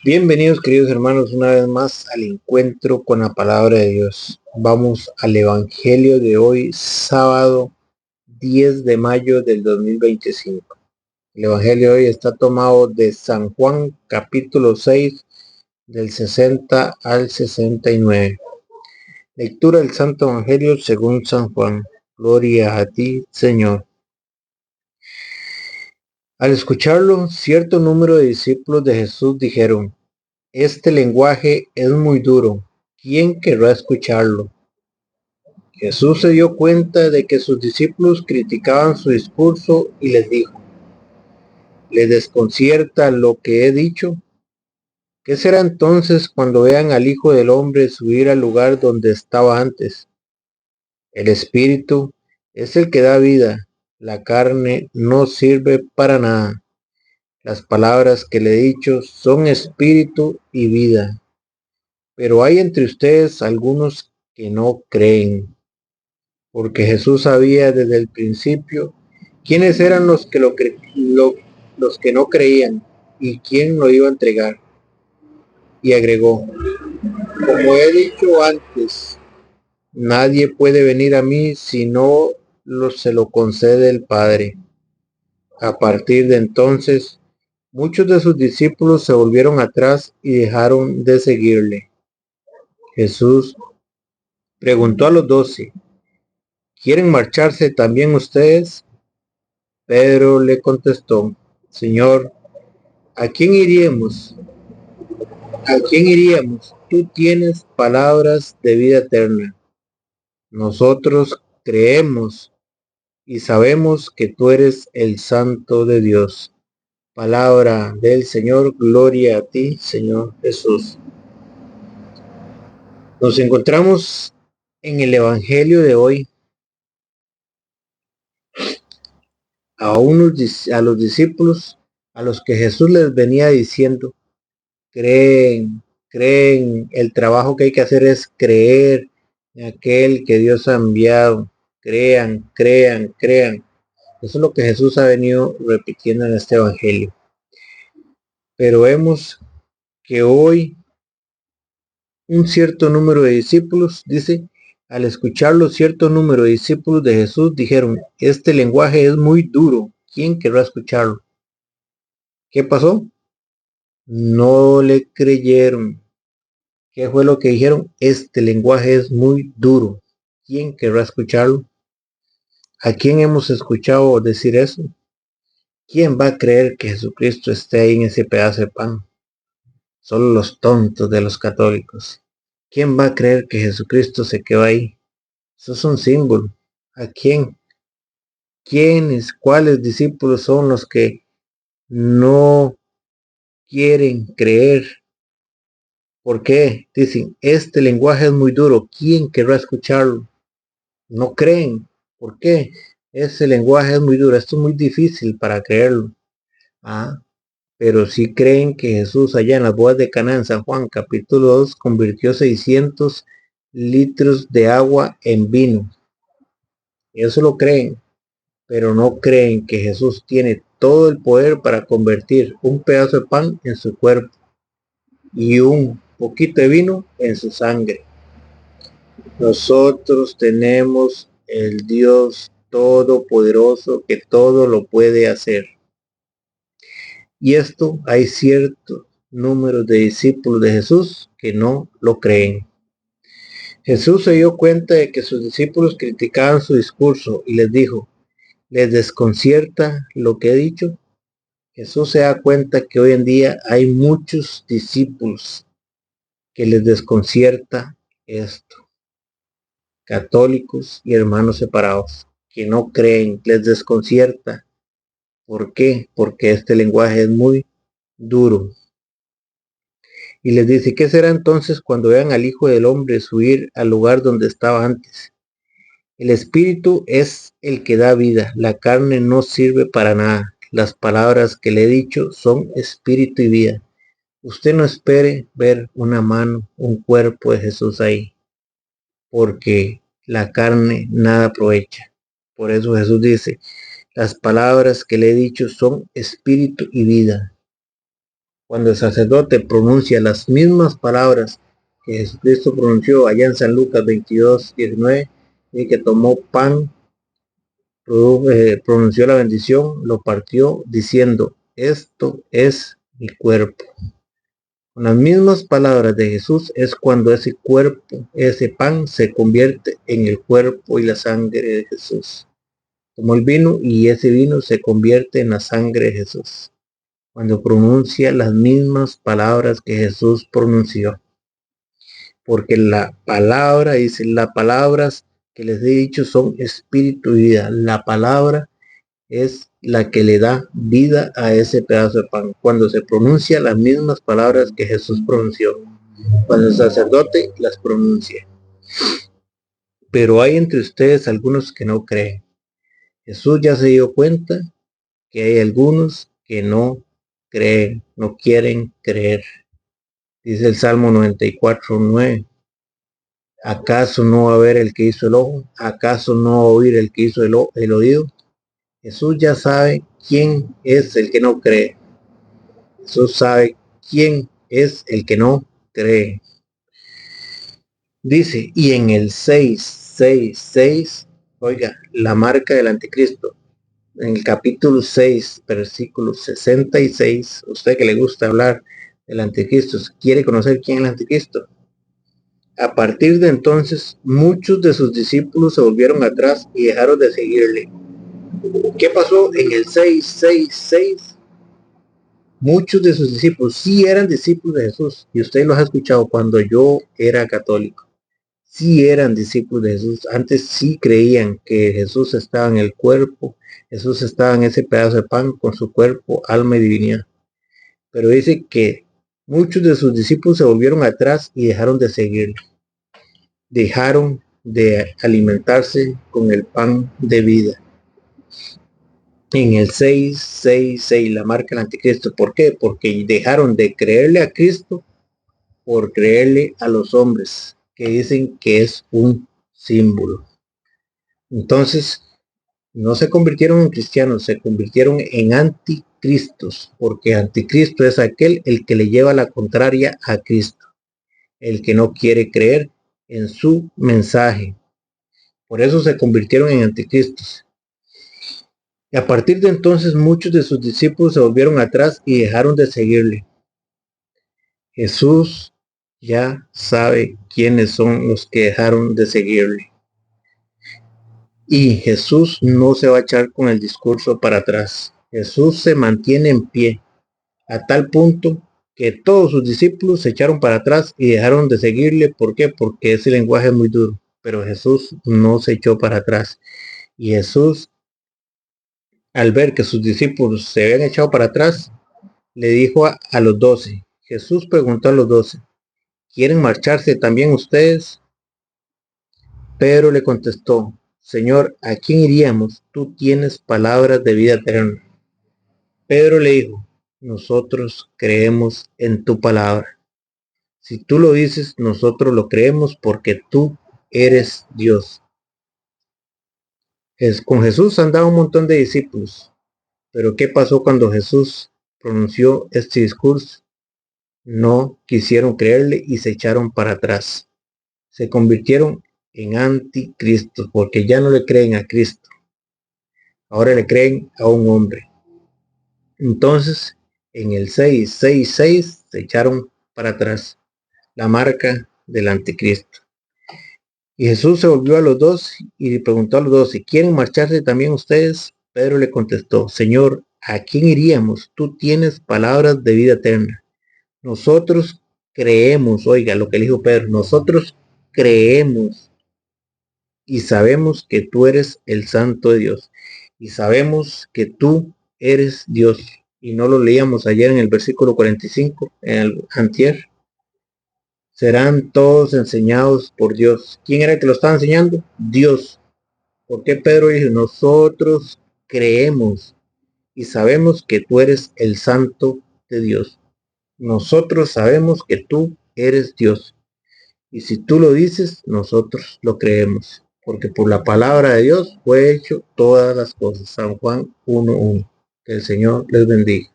Bienvenidos queridos hermanos una vez más al encuentro con la palabra de Dios. Vamos al Evangelio de hoy, sábado 10 de mayo del 2025. El Evangelio de hoy está tomado de San Juan capítulo 6 del 60 al 69. Lectura del Santo Evangelio según San Juan. Gloria a ti, Señor. Al escucharlo, cierto número de discípulos de Jesús dijeron: este lenguaje es muy duro, ¿quién querrá escucharlo? Jesús se dio cuenta de que sus discípulos criticaban su discurso y les dijo: ¿les desconcierta lo que he dicho? ¿Qué será entonces cuando vean al Hijo del Hombre subir al lugar donde estaba antes? El Espíritu es el que da vida, la carne no sirve para nada. Las palabras que le he dicho son espíritu y vida. Pero hay entre ustedes algunos que no creen, porque Jesús sabía desde el principio quiénes eran los que no creían y quién lo iba a entregar. Y agregó: como he dicho antes, nadie puede venir a mí si no se lo concede el Padre. A partir de entonces, muchos de sus discípulos se volvieron atrás y dejaron de seguirle. Jesús preguntó a los 12: ¿quieren marcharse también ustedes? Pedro le contestó: Señor, ¿a quién iríamos? ¿A quién iríamos? Tú tienes palabras de vida eterna. Nosotros creemos y sabemos que tú eres el Santo de Dios. Palabra del Señor, gloria a ti, Señor Jesús. Nos encontramos en el Evangelio de hoy a los discípulos a los que Jesús les venía diciendo: creen, el trabajo que hay que hacer es creer en aquel que Dios ha enviado. Crean. Eso es lo que Jesús ha venido repitiendo en este Evangelio. Pero vemos que hoy un cierto número de discípulos, dice, al escucharlo, cierto número de discípulos de Jesús dijeron: este lenguaje es muy duro, ¿quién querrá escucharlo? ¿Qué pasó? No le creyeron. ¿Qué fue lo que dijeron? Este lenguaje es muy duro, ¿quién querrá escucharlo? ¿A quién hemos escuchado decir eso? ¿Quién va a creer que Jesucristo esté ahí en ese pedazo de pan? Solo los tontos de los católicos. ¿Quién va a creer que Jesucristo se quedó ahí? Eso es un símbolo. ¿A quién? ¿Quiénes? ¿Cuáles discípulos son los que no quieren creer? ¿Por qué? Dicen, este lenguaje es muy duro, ¿quién querrá escucharlo? No creen. ¿Por qué? Ese lenguaje es muy duro, esto es muy difícil para creerlo. Pero sí creen que Jesús allá en las bodas de Caná en San Juan capítulo 2 convirtió 600 litros de agua en vino. Eso lo creen, pero no creen que Jesús tiene todo el poder para convertir un pedazo de pan en su cuerpo y un poquito de vino en su sangre. Nosotros tenemos el Dios todopoderoso que todo lo puede hacer. Y esto hay cierto número de discípulos de Jesús que no lo creen. Jesús se dio cuenta de que sus discípulos criticaban su discurso y les dijo: ¿les desconcierta lo que he dicho? Jesús se da cuenta que hoy en día hay muchos discípulos que les desconcierta esto. Católicos y hermanos separados que no creen, les desconcierta. ¿Por qué? Porque este lenguaje es muy duro. Y les dice: ¿qué será entonces cuando vean al Hijo del Hombre subir al lugar donde estaba antes? El Espíritu es el que da vida, la carne no sirve para nada. Las palabras que le he dicho son espíritu y vida. Usted no espere ver una mano, un cuerpo de Jesús ahí, porque la carne nada aprovecha. Por eso Jesús dice: las palabras que le he dicho son espíritu y vida. Cuando el sacerdote pronuncia las mismas palabras que Jesucristo pronunció allá en San Lucas 22:19, y que tomó pan, pronunció la bendición, lo partió diciendo: esto es mi cuerpo. Con las mismas palabras de Jesús es cuando ese cuerpo, ese pan, se convierte en el cuerpo y la sangre de Jesús. Tomó el vino y ese vino se convierte en la sangre de Jesús, cuando pronuncia las mismas palabras que Jesús pronunció. Porque la palabra, dice, las palabras que les he dicho son espíritu y vida. La palabra es la que le da vida a ese pedazo de pan. Cuando se pronuncia las mismas palabras que Jesús pronunció, cuando el sacerdote las pronuncia. Pero hay entre ustedes algunos que no creen. Jesús ya se dio cuenta que hay algunos que no creen, no quieren creer. Dice el Salmo 94:9. ¿Acaso no va a ver el que hizo el ojo? ¿Acaso no va a oír el que hizo el oído? Jesús ya sabe quién es el que no cree. Jesús sabe quién es el que no cree. Dice, y en el 6:6:6, oiga, la marca del anticristo. En el capítulo 6, versículo 66, usted que le gusta hablar del anticristo, quiere conocer quién es el anticristo. A partir de entonces, muchos de sus discípulos se volvieron atrás y dejaron de seguirle. ¿Qué pasó en el 6:6:6? Muchos de sus discípulos sí eran discípulos de Jesús, y usted los ha escuchado cuando yo era católico. Sí eran discípulos de Jesús. Antes sí creían que Jesús estaba en el cuerpo, Jesús estaba en ese pedazo de pan con su cuerpo, alma y divinidad. Pero dice que muchos de sus discípulos se volvieron atrás y dejaron de seguirlo. Dejaron de alimentarse con el pan de vida. En el 6:6:6, la marca del anticristo. ¿Por qué? Porque dejaron de creerle a Cristo por creerle a los hombres, que dicen que es un símbolo. Entonces, no se convirtieron en cristianos, se convirtieron en anticristos, porque anticristo es aquel el que le lleva la contraria a Cristo, el que no quiere creer en su mensaje. Por eso se convirtieron en anticristos. Y a partir de entonces muchos de sus discípulos se volvieron atrás y dejaron de seguirle. Jesús ya sabe quiénes son los que dejaron de seguirle. Y Jesús no se va a echar con el discurso para atrás. Jesús se mantiene en pie, a tal punto que todos sus discípulos se echaron para atrás y dejaron de seguirle. ¿Por qué? Porque ese lenguaje es muy duro. Pero Jesús no se echó para atrás. Y Jesús, al ver que sus discípulos se habían echado para atrás, le dijo a los 12. Jesús preguntó a los 12, ¿quieren marcharse también ustedes? Pedro le contestó, Señor, ¿a quién iríamos? Tú tienes palabras de vida eterna. Pedro le dijo, nosotros creemos en tu palabra. Si tú lo dices, nosotros lo creemos porque tú eres Dios. Con Jesús andaba un montón de discípulos. Pero ¿qué pasó cuando Jesús pronunció este discurso? No quisieron creerle y se echaron para atrás. Se convirtieron en anticristos porque ya no le creen a Cristo. Ahora le creen a un hombre. Entonces, en el 6:6:6 se echaron para atrás. La marca del anticristo. Y Jesús se volvió a los dos y le preguntó a los dos, ¿si quieren marcharse también ustedes? Pedro le contestó, Señor, ¿a quién iríamos? Tú tienes palabras de vida eterna. Nosotros creemos, oiga lo que le dijo Pedro, nosotros creemos y sabemos que tú eres el Santo de Dios. Y sabemos que tú eres Dios. Y no lo leíamos ayer en el versículo 45, en el antier. Serán todos enseñados por Dios. ¿Quién era el que lo estaba enseñando? Dios. ¿Por qué Pedro dice, nosotros creemos y sabemos que tú eres el Santo de Dios? Nosotros sabemos que tú eres Dios. Y si tú lo dices, nosotros lo creemos. Porque por la palabra de Dios fue hecho todas las cosas. San Juan 1:1. Que el Señor les bendiga.